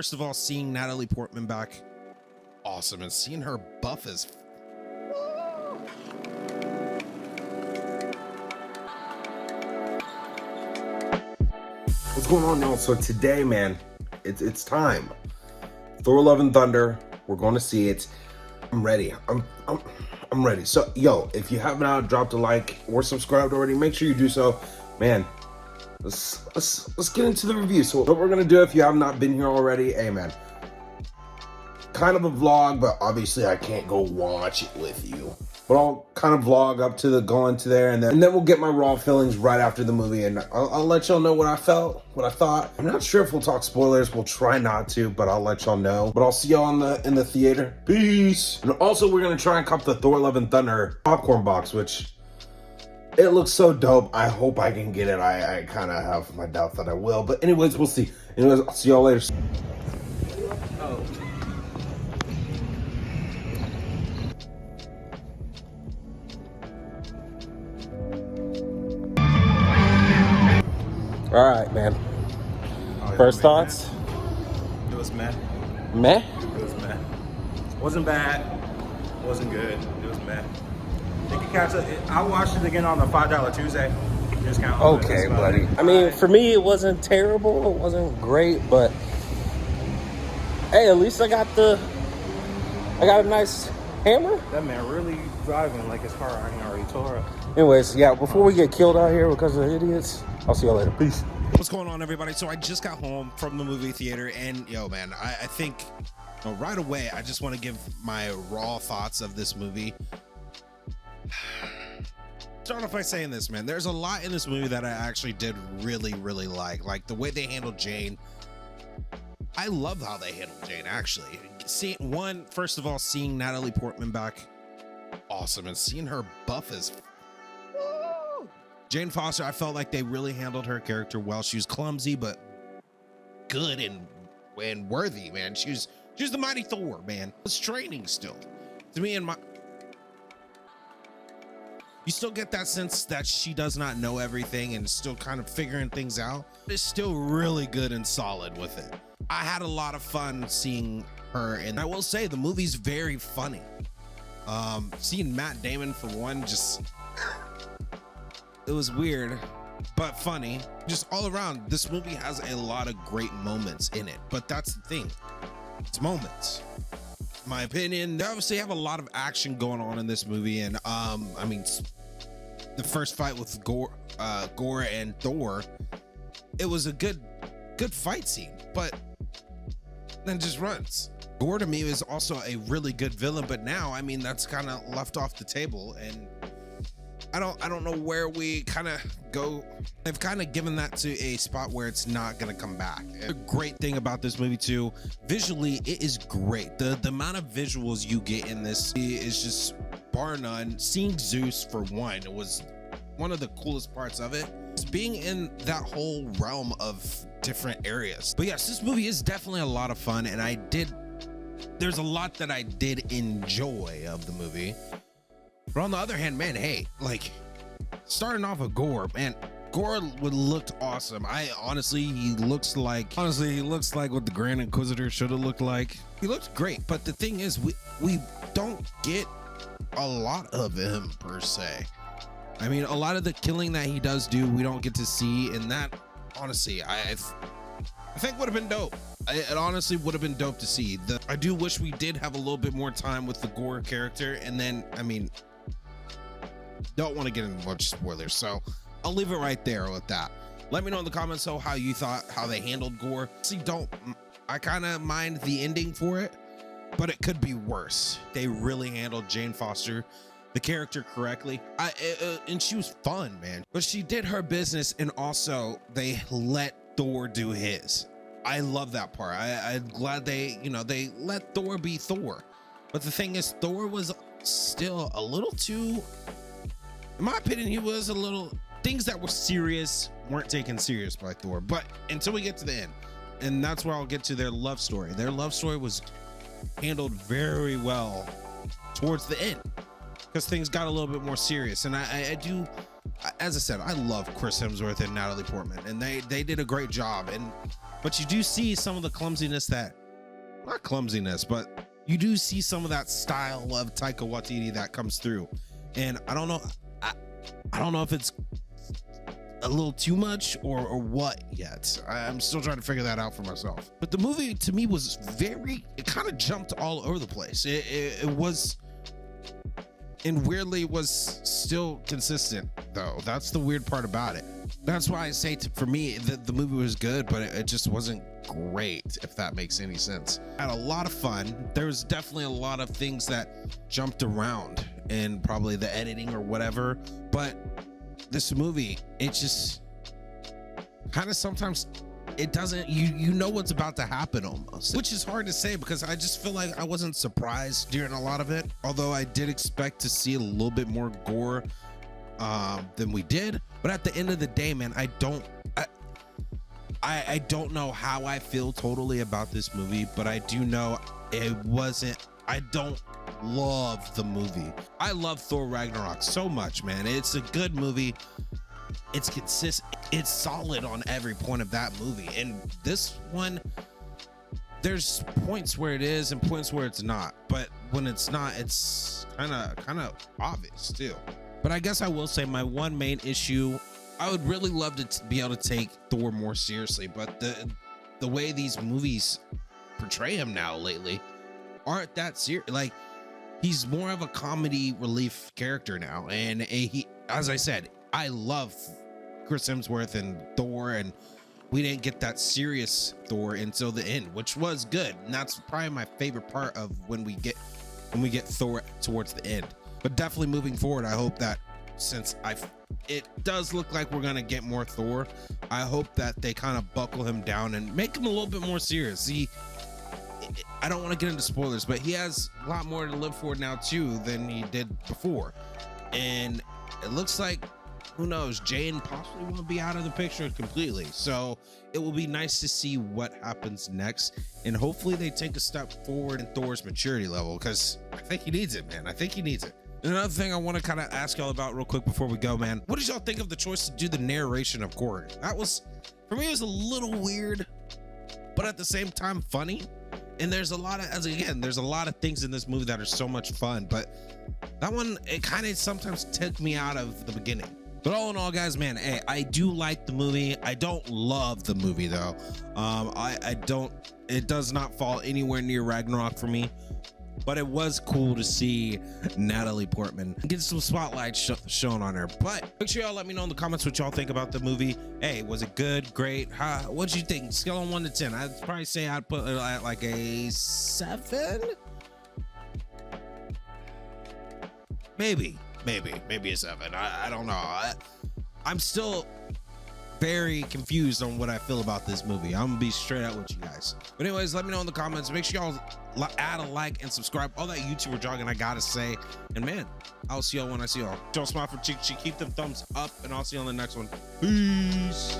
First of all, seeing Natalie Portman back, awesome, and seeing her buff as what's going on, y'all? So today, man, it's time. Thor: Love and Thunder. We're going to see it. I'm ready. I'm ready. So, yo, if you haven't dropped a like or subscribed already, make sure you do so, man. Let's get into the review. So what we're gonna do, if you have not been here already, hey man, kind of a vlog, but obviously I can't go watch it with you. But I'll kind of vlog up to go into there, and then we'll get my raw feelings right after the movie, and I'll let y'all know what I felt, what I thought. I'm not sure if we'll talk spoilers. We'll try not to, but I'll let y'all know. But I'll see y'all in the theater. Peace. And also, we're gonna try and cop the Thor: Love and Thunder popcorn box, which it looks so dope. I hope I can get it. I kind of have my doubt that I will, but anyways, we'll see. Anyways, I'll see y'all later. Oh. All right, man. First thoughts? It was meh. Meh? It was meh. Wasn't bad. Wasn't good. It was meh. You can catch it. I watched it again on the $5 Tuesday discount. Okay, buddy. I mean, for me, it wasn't terrible. It wasn't great, but hey, at least I got a nice hammer. That man really driving like his car already tore up. Anyways, yeah, before we get killed out here because of idiots, I'll see y'all later. Peace. what's going on, everybody? So I just got home from the movie theater, and yo, man, I think right away I just want to give my raw thoughts of this movie. Start off by saying this, man. There's a lot in this movie that I actually did really like the way they handled Jane. I love how they handled Jane, actually. First of all, seeing Natalie Portman back, awesome, and seeing her buff as Jane Foster, I felt like they really handled her character well. She was clumsy, but good and worthy, man. She was the mighty Thor, man. It's training still. To me, you still get that sense that she does not know everything and is still kind of figuring things out. It's still really good and solid with it. I had a lot of fun seeing her, and I will say the movie's very funny. Seeing Matt Damon for one, it was weird, but funny. Just all around, this movie has a lot of great moments in it, but that's the thing. It's moments. In my opinion, they obviously have a lot of action going on in this movie, and I mean, the first fight with Gore and Thor, it was a good fight scene, but then just runs. Gore to me is also a really good villain, but now, I mean, that's kind of left off the table, and I don't know where we kind of go. They've kind of given that to a spot where it's not gonna come back. The great thing about this movie too, visually, it is great. The amount of visuals you get in this is just bar none. Seeing Zeus for one was one of the coolest parts of it. Just being in that whole realm of different areas. But yes, this movie is definitely a lot of fun, and there's a lot that I did enjoy of the movie. But on the other hand, man, hey, like starting off with Gore, man, Gore looked awesome. He looks like what the Grand Inquisitor should have looked like. He looked great, but the thing is, we don't get a lot of him per se. I mean, a lot of the killing that he does do, we don't get to see, and that honestly, I think would have been dope. It honestly would have been dope to see. I do wish we did have a little bit more time with the Gore character, and then, I mean, don't want to get into much spoilers, so I'll leave it right there with that. Let me know in the comments how you thought how they handled Gore. See, I kind of mind the ending for it, but it could be worse. They really handled Jane Foster, the character, correctly. And she was fun, man. But she did her business, and also they let Thor do his. I love that part. I'm glad they let Thor be Thor. But the thing is, Thor was still a little too, in my opinion, he was a little, things that were serious weren't taken serious by Thor. But until we get to the end, and that's where I'll get to their love story. Their love story was handled very well towards the end, because things got a little bit more serious. And I do, as I said, I love Chris Hemsworth and Natalie Portman, and they did a great job. And but you do see some of the clumsiness that, not clumsiness, but you do see some of that style of Taika Waititi that comes through. And I don't know, I don't know if it's a little too much or what yet. I'm still trying to figure that out for myself. But the movie to me was it kind of jumped all over the place. It was, and weirdly was still consistent though. That's the weird part about it. That's why I say for me that the movie was good, but it just wasn't great, if that makes any sense. I had a lot of fun. There was definitely a lot of things that jumped around in probably the editing or whatever, but this movie, it just kind of sometimes it doesn't, you know what's about to happen almost, which is hard to say because I just feel like I wasn't surprised during a lot of it, although I did expect to see a little bit more gore than we did. But at the end of the day, man, I don't know how I feel totally about this movie, but I do know I don't love the movie. I love Thor Ragnarok so much, man. It's a good movie. It's consistent. It's solid on every point of that movie. And this one, there's points where it is and points where it's not. But when it's not, it's kind of obvious too. But I guess I will say my one main issue, I would really love to be able to take Thor more seriously, but the way these movies portray him now lately aren't that serious. Like, he's more of a comedy relief character now, and he, as I said, I love Chris Hemsworth and Thor, and we didn't get that serious Thor until the end, which was good, and that's probably my favorite part of when we get Thor towards the end. But definitely moving forward, I hope that since it does look like we're gonna get more Thor, I hope that they kind of buckle him down and make him a little bit more serious. I don't want to get into spoilers, but he has a lot more to live for now too than he did before, and it looks like, who knows, Jane possibly won't be out of the picture completely. So it will be nice to see what happens next, and hopefully they take a step forward in Thor's maturity level, because I think he needs it, man. I think he needs it. And another thing I want to kind of ask y'all about real quick before we go, man, what did y'all think of the choice to do the narration of Korg? That was, for me, it was a little weird, but at the same time funny. And there's a lot of things in this movie that are so much fun, but that one, it kind of sometimes took me out of the beginning. But all in all, guys, man, hey, I do like the movie. I don't love the movie though. It does not fall anywhere near Ragnarok for me, but it was cool to see Natalie Portman get some spotlight shown on her. But make sure y'all let me know in the comments what y'all think about the movie. Hey, was it good? Great? What'd you think? Scale on 1 to 10. I'd probably say I'd put it at like a 7. Maybe a 7. I don't know. I'm still very confused on what I feel about this movie. I'm gonna be straight out with you guys. But anyways, let me know in the comments. Make sure y'all add a like and subscribe. All that YouTuber jargon I gotta say. And man, I'll see y'all when I see y'all. Don't smile for cheek. Keep them thumbs up, and I'll see you on the next one. Peace.